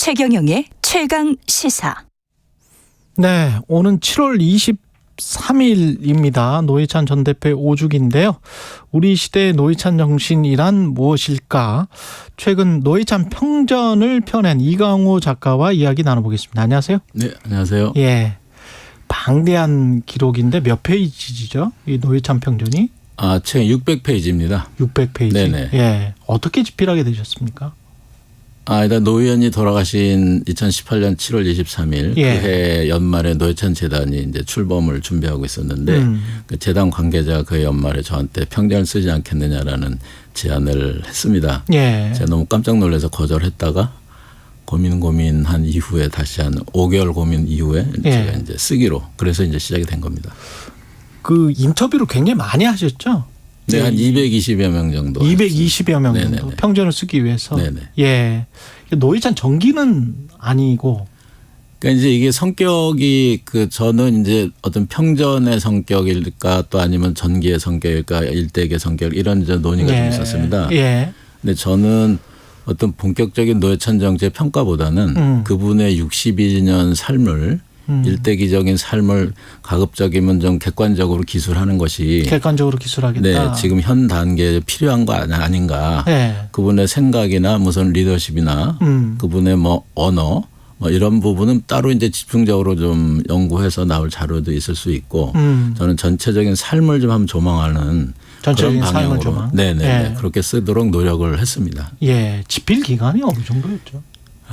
최경영의 최강 시사. 네, 오는 7월 23일입니다. 노회찬 전 대표의 5주기인데요. 우리 시대의 노회찬 정신이란 무엇일까? 최근 노회찬 평전을 펴낸 이강호 작가와 이야기 나눠보겠습니다. 안녕하세요. 네, 안녕하세요. 예, 방대한 기록인데 몇 페이지죠? 이 노회찬 평전이? 책 600페이지입니다. 600페이지. 네네. 예, 어떻게 집필하게 되셨습니까? 일단 노 의원이 돌아가신 2018년 7월 23일 예. 그해 연말에 노회찬 재단이 이제 출범을 준비하고 있었는데 그 재단 관계자가 그 연말에 저한테 평전을 쓰지 않겠느냐라는 제안을 했습니다. 예. 제가 너무 깜짝 놀라서 거절했다가 고민한 이후에 다시 한 5개월 고민 이후에 예. 제가 이제 쓰기로 그래서 이제 시작이 된 겁니다. 그 인터뷰를 굉장히 많이 하셨죠? 네, 한 220여 명 정도. 220여 명 정도 네네네. 평전을 쓰기 위해서. 네네. 예. 노회찬 전기는 아니고. 그러니까 이제 이게 성격이 저는 이제 어떤 평전의 성격일까 또 아니면 전기의 성격일까 일대기의 성격 이런 이제 논의가 좀 있었습니다. 예. 근데 저는 어떤 본격적인 노회찬 정치의 평가보다는 그분의 62년 삶을 일대기적인 삶을 가급적이면 좀 객관적으로 기술하는 것이 객관적으로 기술하겠다. 네, 지금 현 단계에 필요한 거 아닌가. 예. 그분의 생각이나 무슨 리더십이나 그분의 뭐 언어 뭐 이런 부분은 따로 이제 집중적으로 좀 연구해서 나올 자료도 있을 수 있고 저는 전체적인 삶을 좀 한번 조망하는 전체적인 그런 삶을 방향으로 조망. 네네 예. 그렇게 쓰도록 노력을 했습니다. 예. 집필 기간이 어느 정도였죠?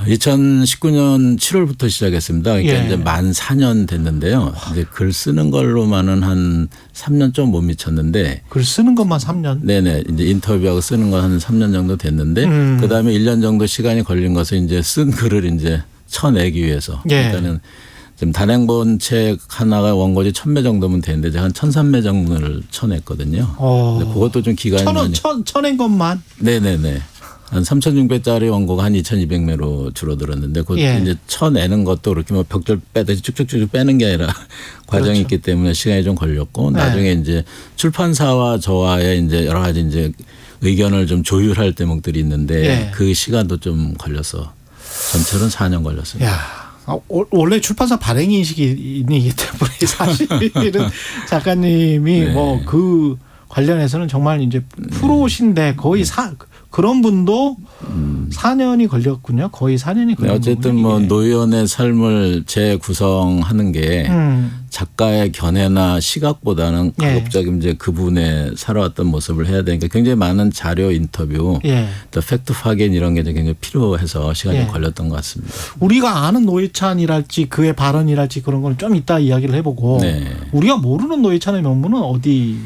2019년 7월부터 시작했습니다. 그러니까 예. 이제 만 4년 됐는데요. 이제 글 쓰는 걸로만은 한 3년 좀 못 미쳤는데. 글 쓰는 것만 3년. 네네. 이제 인터뷰하고 쓰는 건 한 3년 정도 됐는데 그 다음에 1년 정도 시간이 걸린 것은 이제 쓴 글을 이제 쳐내기 위해서. 예. 그러니까는 지금 단행본 책 하나가 원고지 1000매 정도면 되는데 제가 한 1003매 정도를 쳐냈거든요. 근데 그것도 좀 기간이 많이. 쳐낸 것만. 네네네. 한 3,600짜리 원고가 한 2,200매로 줄어들었는데 그 예. 이제 쳐내는 것도 그렇게 뭐 벽돌 빼듯이 쭉쭉쭉 빼는 게 아니라 과정이 그렇죠. 있기 때문에 시간이 좀 걸렸고 네. 나중에 이제 출판사와 저와의 이제 여러 가지 이제 의견을 좀 조율할 대목들이 있는데 예. 그 시간도 좀 걸려서 전체로는 4년 걸렸습니다. 야. 원래 출판사 발행 인식이기 때문에 사실은 작가님이 네. 뭐 그 관련해서는 정말 이제 프로신데 거의 그런 분도 4년이 걸렸군요. 거의 4년이 걸렸군요. 어쨌든 뭐 노연의 삶을 재구성하는 게 작가의 견해나 시각보다는 가급적이면 이제 그분의 살아왔던 모습을 해야 되니까 굉장히 많은 자료 인터뷰, 예. 또 팩트 확인 이런 게 굉장히 필요해서 시간이 예. 걸렸던 것 같습니다. 우리가 아는 노회찬이랄지 그의 발언이랄지 그런 건 좀 이따 이야기를 해보고 네. 우리가 모르는 노회찬의 면모는 어디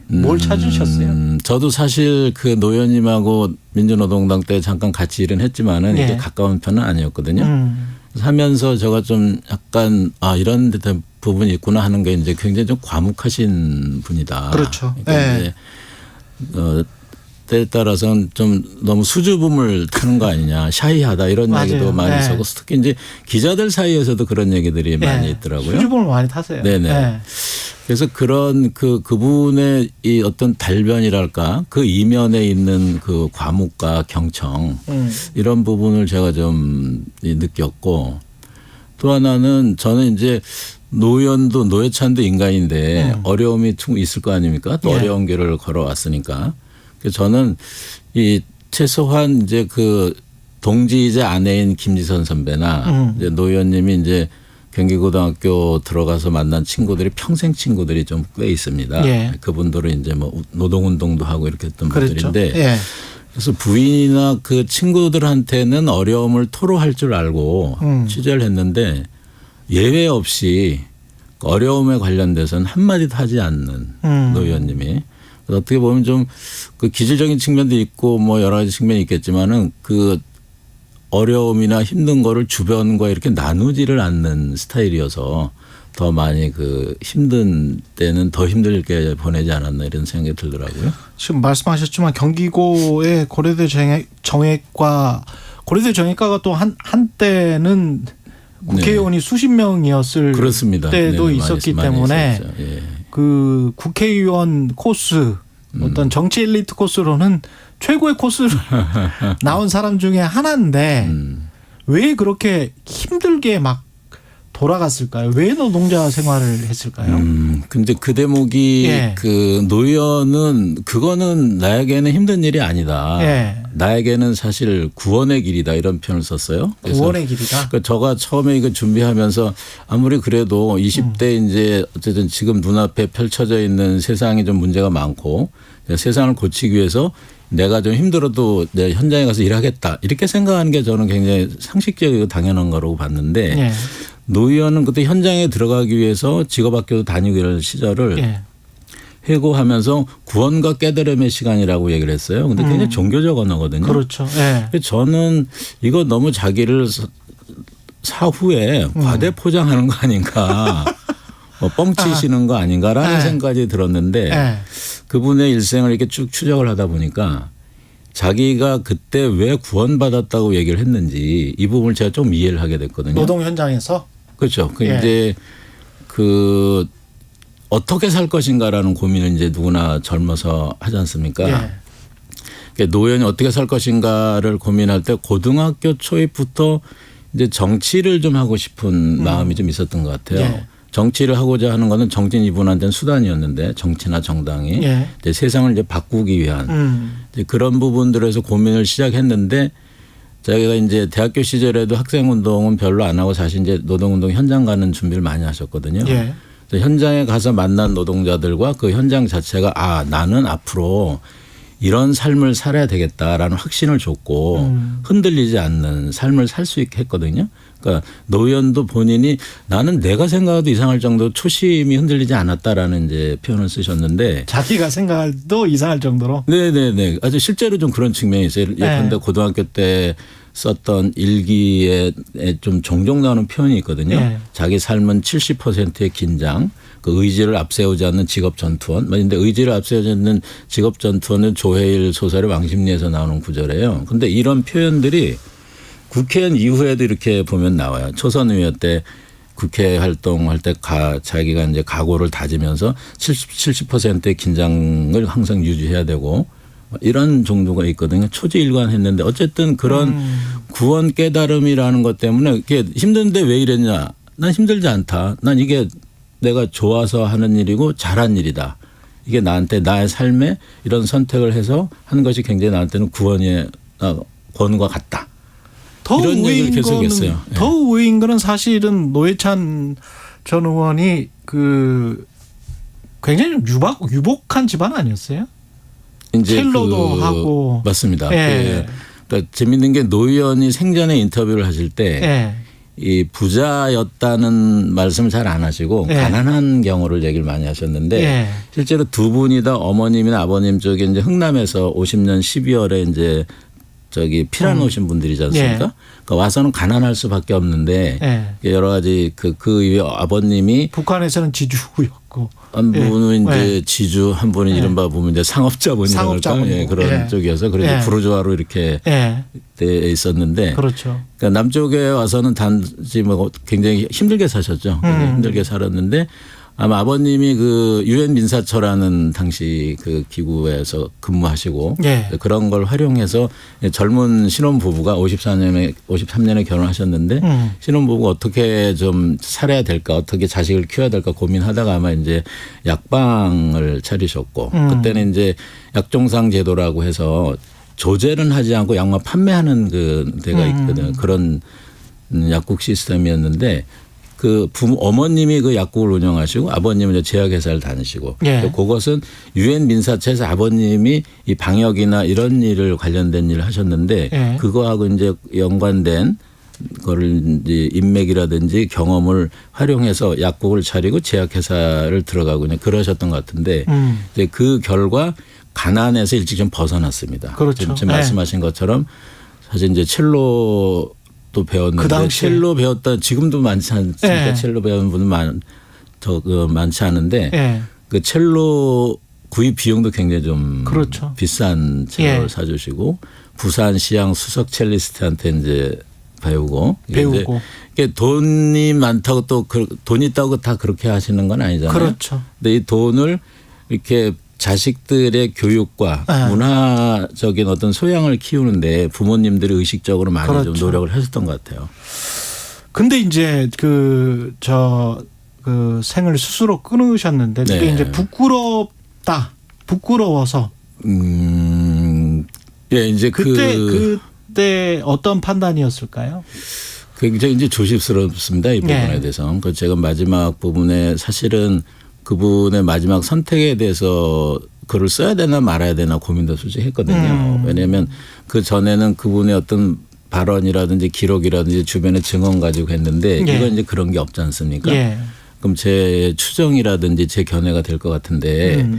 뭘 찾으셨어요? 저도 사실 그 노연님하고 민주노동당 때 잠깐 같이 일은 했지만은 예. 이게 가까운 편은 아니었거든요. 그래서 하면서 제가 좀 약간 이런 부분이 있구나 하는 게 이제 굉장히 좀 과묵하신 분이다. 그렇죠. 그러니까 예. 이제 때에 따라서는 좀 너무 수줍음을 타는 거 아니냐, 샤이하다 이런 맞아요. 얘기도 많이 예. 있었고 특히 이제 기자들 사이에서도 그런 얘기들이 많이 있더라고요. 수줍음을 많이 타세요. 네네. 예. 그래서 그런 그분의 이 어떤 달변이랄까 그 이면에 있는 그 과묵과 경청 이런 부분을 제가 좀 느꼈고 또 하나는 저는 이제 노연도 노회찬도 인간인데 어려움이 있을 거 아닙니까? 또 예. 어려운 길을 걸어왔으니까. 그래서 저는 이 최소한 이제 그 동지이자 아내인 김지선 선배나 이제 노연님이 이제 경기고등학교 들어가서 만난 친구들이 평생 친구들이 좀 꽤 있습니다. 예. 그분들은 이제 뭐 노동운동도 하고 이렇게 했던 그렇죠. 분들인데 예. 그래서 부인이나 그 친구들한테는 어려움을 토로할 줄 알고 취재를 했는데 예외 없이 어려움에 관련돼서는 한마디도 하지 않는 노 의원님이 어떻게 보면 좀 그 기질적인 측면도 있고 뭐 여러 가지 측면이 있겠지만은 그 어려움이나 힘든 거를 주변과 이렇게 나누지를 않는 스타일이어서 더 많이 그 힘든 때는 더 힘들게 보내지 않았나 이런 생각이 들더라고요. 지금 말씀하셨지만 경기고의 고려대 정액과가 또 한때는 국회의원이 수십 명이었을 그렇습니다. 때도 네네, 있었기 많이 때문에 예. 그 국회의원 코스 어떤 정치 엘리트 코스로는 최고의 코스로 나온 사람 중에 하나인데 왜 그렇게 힘들게 막 돌아갔을까요? 왜 노동자 생활을 했을까요? 근데 그 대목이 예. 그 노연은 그거는 나에게는 힘든 일이 아니다. 예. 나에게는 사실 구원의 길이다 이런 표현을 썼어요. 그래서 구원의 길이다. 그 제가 처음에 이거 준비하면서 아무리 그래도 20대 이제 어쨌든 지금 눈앞에 펼쳐져 있는 세상이 좀 문제가 많고 세상을 고치기 위해서 내가 좀 힘들어도 내 현장에 가서 일하겠다 이렇게 생각하는 게 저는 굉장히 상식적이고 당연한 거라고 봤는데 예. 노의원은 그때 현장에 들어가기 위해서 직업학교도 다니고 이런 시절을 예. 회고하면서 구원과 깨달음의 시간이라고 얘기를 했어요. 근데 굉장히 종교적 언어거든요. 그렇죠. 예. 저는 이거 너무 자기를 사후에 과대 포장하는 거 아닌가. 뻥치시는 거 아닌가라는 예. 생각이 들었는데 예. 그분의 일생을 이렇게 쭉 추적을 하다 보니까 자기가 그때 왜 구원받았다고 얘기를 했는지 이 부분을 제가 좀 이해를 하게 됐거든요. 노동 현장에서. 그렇죠. 그 예. 이제 그 어떻게 살 것인가라는 고민을 이제 누구나 젊어서 하지 않습니까? 예. 그러니까 노연이 어떻게 살 것인가를 고민할 때 고등학교 초입부터 이제 정치를 좀 하고 싶은 마음이 좀 있었던 것 같아요. 예. 정치를 하고자 하는 것은 정치인 이분한테는 수단이었는데 정치나 정당이 예. 이제 세상을 이제 바꾸기 위한 이제 그런 부분들에서 고민을 시작했는데 자기가 이제 대학교 시절에도 학생운동은 별로 안 하고 사실 이제 노동운동 현장 가는 준비를 많이 하셨거든요. 예. 그래서 현장에 가서 만난 노동자들과 그 현장 자체가 나는 앞으로 이런 삶을 살아야 되겠다라는 확신을 줬고 흔들리지 않는 삶을 살 수 있게 했거든요. 그러니까 노연도 본인이 나는 내가 생각해도 이상할 정도로 초심이 흔들리지 않았다라는 이제 표현을 쓰셨는데 자기가 생각도 이상할 정도로. 네네네. 아주 실제로 좀 그런 측면이 있어요. 예컨대 고등학교 때 썼던 일기에 좀 종종 나오는 표현이 있거든요. 네. 자기 삶은 70%의 긴장, 그 의지를 앞세우지 않는 직업 전투원. 그런데 의지를 앞세우지 않는 직업 전투원은 조혜일 소설의 왕십리에서 나오는 구절이에요. 그런데 이런 표현들이 국회의원 이후에도 이렇게 보면 나와요. 초선 의원 때 국회 활동할 때 자기가 이제 각오를 다지면서 70%의 긴장을 항상 유지해야 되고 이런 정도가 있거든요. 초지일관했는데 어쨌든 그런 구원 깨달음이라는 것 때문에 이게 힘든데 왜 이랬냐. 난 힘들지 않다. 난 이게 내가 좋아서 하는 일이고 잘한 일이다. 이게 나한테 나의 삶에 이런 선택을 해서 한 것이 굉장히 나한테는 구원의 권과 같다. 더 이런 얘기를 의외인 계속했어요. 거는 예. 더 의외인 거는 사실은 노회찬 전 의원이 그 굉장히 좀 유복한 집안 아니었어요? 이제 첼로도 하고. 맞습니다. 예. 그러니까 재밌는 게 노 의원이 생전에 인터뷰를 하실 때 이 예. 부자였다는 말씀을 잘 안 하시고 예. 가난한 경우를 얘기를 많이 하셨는데 예. 실제로 두 분이 다 어머님이나 아버님 쪽에 이제 흥남에서 50년 12월에 이제 저기 피란 오신 분들이지 않습니까? 예. 그러니까 와서는 가난할 수밖에 없는데 예. 여러 가지 그 이후에 아버님이 북한에서는 지주였고 한 분은 예. 이제 지주, 한 분은 예. 이른바 보면 이제 상업자분이랄까 상업자분이고. 예, 그런 예. 쪽이어서 그래서 예. 부르주아로 이렇게 예. 돼 있었는데 그렇죠. 그러니까 남쪽에 와서는 단지 뭐 굉장히 힘들게 사셨죠. 굉장히 힘들게 살았는데 아마 아버님이 그 유엔 민사처라는 당시 그 기구에서 근무하시고 예. 그런 걸 활용해서 젊은 신혼부부가 53년에 결혼하셨는데 신혼부부가 어떻게 좀 살아야 될까 어떻게 자식을 키워야 될까 고민하다가 아마 이제 약방을 차리셨고 그때는 이제 약종상 제도라고 해서 조제는 하지 않고 약만 판매하는 그 데가 있거든요. 그런 약국 시스템이었는데 그 어머님이 그 약국을 운영하시고 아버님은 이제 제약회사를 다니시고 예. 그것은 유엔 민사체에서 아버님이 이 방역이나 이런 일을 관련된 일을 하셨는데 예. 그거하고 이제 연관된 거를 이제 인맥이라든지 경험을 활용해서 약국을 차리고 제약회사를 들어가고 그냥 그러셨던 것 같은데 이제 그 결과 가난에서 일찍 좀 벗어났습니다. 그렇죠. 지금 말씀하신 것처럼 사실 이제 첼로 또 배웠는데 그 당시에. 첼로 배웠다 지금도 많지 않습니까? 예. 첼로 배우는 분은 많지 않은데 예. 그 첼로 구입 비용도 굉장히 좀 그렇죠. 비싼 첼로를 예. 사주시고 부산시향 수석 첼리스트한테 이제 배우고 이게 돈이 많다고 또 돈 있다고 다 그렇게 하시는 건 아니잖아요. 그렇죠. 근데 이 돈을 이렇게 자식들의 교육과 문화적인 어떤 소양을 키우는데 부모님들이 의식적으로 많이 그렇죠. 좀 노력을 했었던 것 같아요. 근데 이제 그 생을 스스로 끊으셨는데 그게 네. 이제 부끄러워서. 예, 이제 그때 어떤 판단이었을까요? 굉장히 이제 조심스럽습니다. 이 부분에 네. 대해서. 그 제가 마지막 부분에 사실은 그분의 마지막 선택에 대해서 글을 써야 되나 말아야 되나 고민도 솔직히 했거든요. 왜냐하면 그 전에는 그분의 어떤 발언이라든지 기록이라든지 주변의 증언 가지고 했는데 네. 이건 이제 그런 게 없지 않습니까? 예. 그럼 제 추정이라든지 제 견해가 될 것 같은데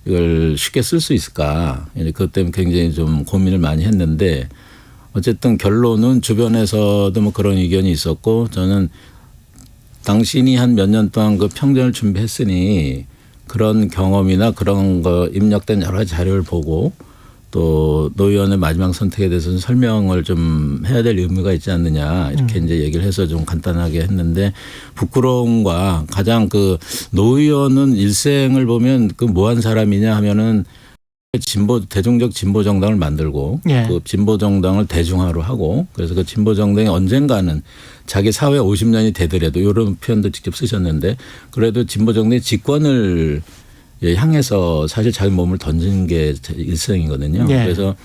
이걸 쉽게 쓸 수 있을까? 이제 그것 때문에 굉장히 좀 고민을 많이 했는데 어쨌든 결론은 주변에서도 뭐 그런 의견이 있었고 저는 당신이 한 몇 년 동안 그 평전을 준비했으니 그런 경험이나 그런 거 입력된 여러 가지 자료를 보고 또 노 의원의 마지막 선택에 대해서는 설명을 좀 해야 될 의무가 있지 않느냐 이렇게 이제 얘기를 해서 좀 간단하게 했는데 부끄러움과 가장 그 노 의원은 일생을 보면 그 뭐한 사람이냐 하면은 대중적 진보 정당을 만들고 예. 그 진보 정당을 대중화로 하고 그래서 그 진보 정당이 언젠가는 자기 사회 50년이 되더라도 이런 표현도 직접 쓰셨는데 그래도 진보 정당의 집권을 향해서 사실 자기 몸을 던진 게 일생이거든요. 예. 그래서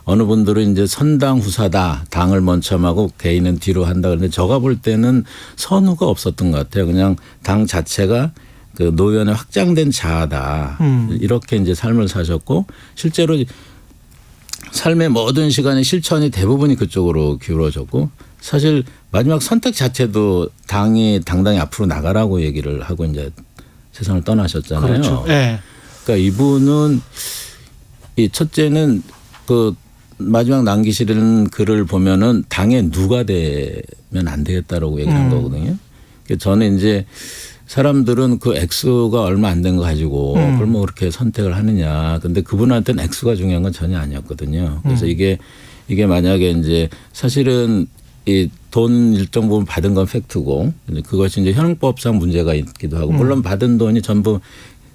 어느 분들은 이제 선당 후사다. 당을 먼저 하고 개인은 뒤로 한다. 그런데 제가 볼 때는 선후가 없었던 것 같아요. 그냥 당 자체가 그 노연의 확장된 자아다. 이렇게 이제 삶을 사셨고 실제로 삶의 모든 시간의 실천이 대부분이 그쪽으로 기울어졌고 사실 마지막 선택 자체도 당당히 앞으로 나가라고 얘기를 하고 이제 세상을 떠나셨잖아요. 그렇죠. 예. 그러니까 이분은 이 첫째는 그 마지막 남기시는 글을 보면은 당에 누가 되면 안 되겠다라고 얘기한 거거든요. 그래서 저는 이제 사람들은 그 액수가 얼마 안 된 거 가지고 그걸 뭐 그렇게 선택을 하느냐. 근데 그분한테는 액수가 중요한 건 전혀 아니었거든요. 그래서 이게 만약에 이제 사실은 이 돈 일정 부분 받은 건 팩트고 그것이 이제 형법상 문제가 있기도 하고 물론 받은 돈이 전부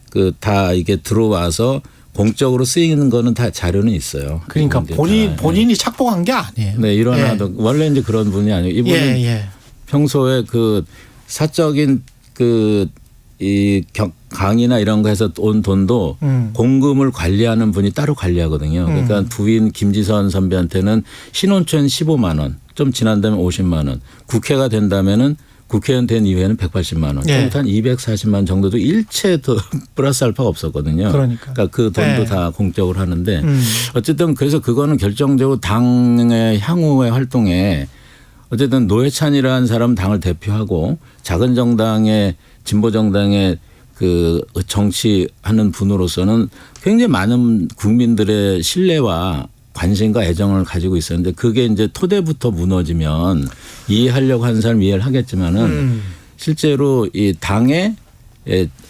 그 다 이게 들어와서 공적으로 쓰이는 거는 다 자료는 있어요. 그러니까 본인이 착복한 게 아니에요. 네, 일어나도 원래 이제 그런 분이 아니고 이분은 평소에 그 사적인 그 이 강의나 이런 거 해서 온 돈도 공금을 관리하는 분이 따로 관리하거든요. 그러니까 부인 김지선 선배한테는 신혼초엔 15만 원, 좀 지난다면 50만 원, 국회가 된다면은 국회의원 된 이후에는 180만 원, 한 240만 원 정도도 일체 더 플러스 알파가 없었거든요. 그러니까 그 돈도 다 공적으로 하는데 어쨌든 그래서 그거는 결정적으로 당의 향후의 활동에 어쨌든 노회찬이라는 사람은 당을 대표하고 작은 정당의 진보 정당의 그 정치하는 분으로서는 굉장히 많은 국민들의 신뢰와 관심과 애정을 가지고 있었는데 그게 이제 토대부터 무너지면 이해하려고 하는 사람 이해를 하겠지만은 실제로 이 당의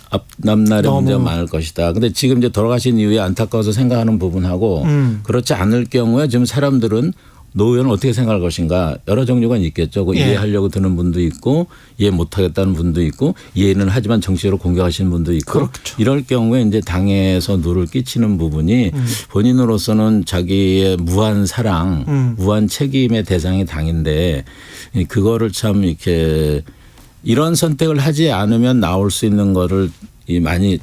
앞남날의 문제가 많을 것이다. 근데 지금 이제 돌아가신 이후에 안타까워서 생각하는 부분하고 그렇지 않을 경우에 지금 사람들은 노 의원은 어떻게 생각할 것인가 여러 종류가 있겠죠. 이해하려고 드는 분도 있고 이해 못하겠다는 분도 있고 이해는 하지만 정치적으로 공격하시는 분도 있고 그렇죠. 이럴 경우에 이제 당에서 누를 끼치는 부분이 본인으로서는 자기의 무한 사랑, 무한 책임의 대상이 당인데 그거를 참 이렇게 이런 선택을 하지 않으면 나올 수 있는 거를 많이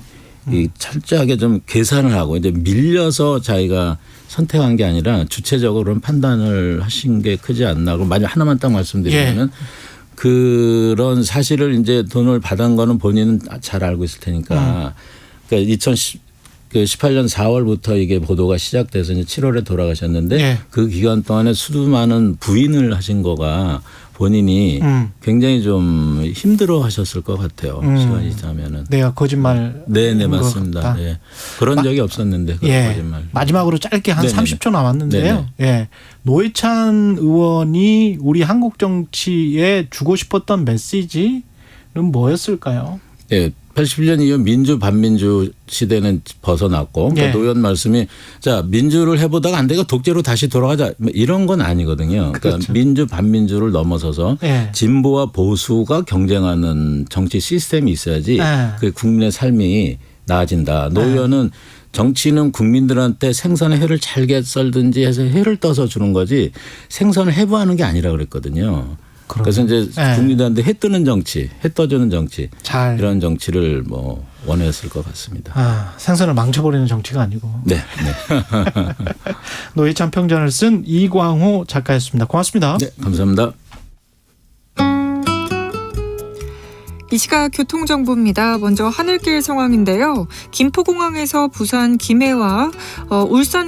철저하게 좀 계산을 하고 이제 밀려서 자기가 선택한 게 아니라 주체적으로 판단을 하신 게 크지 않나. 그럼 만약 하나만 딱 말씀드리면은 그런 사실을 이제 돈을 받은 거는 본인은 잘 알고 있을 테니까. 그러니까 2018년 4월부터 이게 보도가 시작돼서 이제 7월에 돌아가셨는데 그 기간 동안에 수많은 부인을 하신 거가 본인이 굉장히 좀 힘들어 하셨을 것 같아요. 시간이 지나면은. 내가 거짓말. 네네, 맞습니다. 예. 그런 적이 없었는데. 거짓말. 마지막으로 짧게 한 네네네. 30초 남았는데요. 예. 노회찬 의원이 우리 한국 정치에 주고 싶었던 메시지는 뭐였을까요? 예. 81년 이후 민주 반민주 시대는 벗어났고 그러니까 노 의원 말씀이 자 민주를 해보다가 안 되고 독재로 다시 돌아가자 이런 건 아니거든요. 그러니까 그렇죠. 민주 반민주를 넘어서서 진보와 보수가 경쟁하는 정치 시스템이 있어야지 그 국민의 삶이 나아진다. 노 의원은 정치는 국민들한테 생선의 회를 잘게 썰든지 해서 회를 떠서 주는 거지 생선을 해부하는 게 아니라 그랬거든요. 그래서 이제 네. 국민들한테 해 뜨는 정치, 해 떠주는 정치 이런 이런 정치를 뭐 원했을 것 같습니다. 생선을 망쳐버리는 정치가 아니고. 네. 노회찬 평전을 쓴 이광호 작가였습니다. 고맙습니다. 네, 감사합니다. 이 시각 교통정보입니다. 먼저 하늘길 상황인데요. 김포공항에서 부산 김해와 울산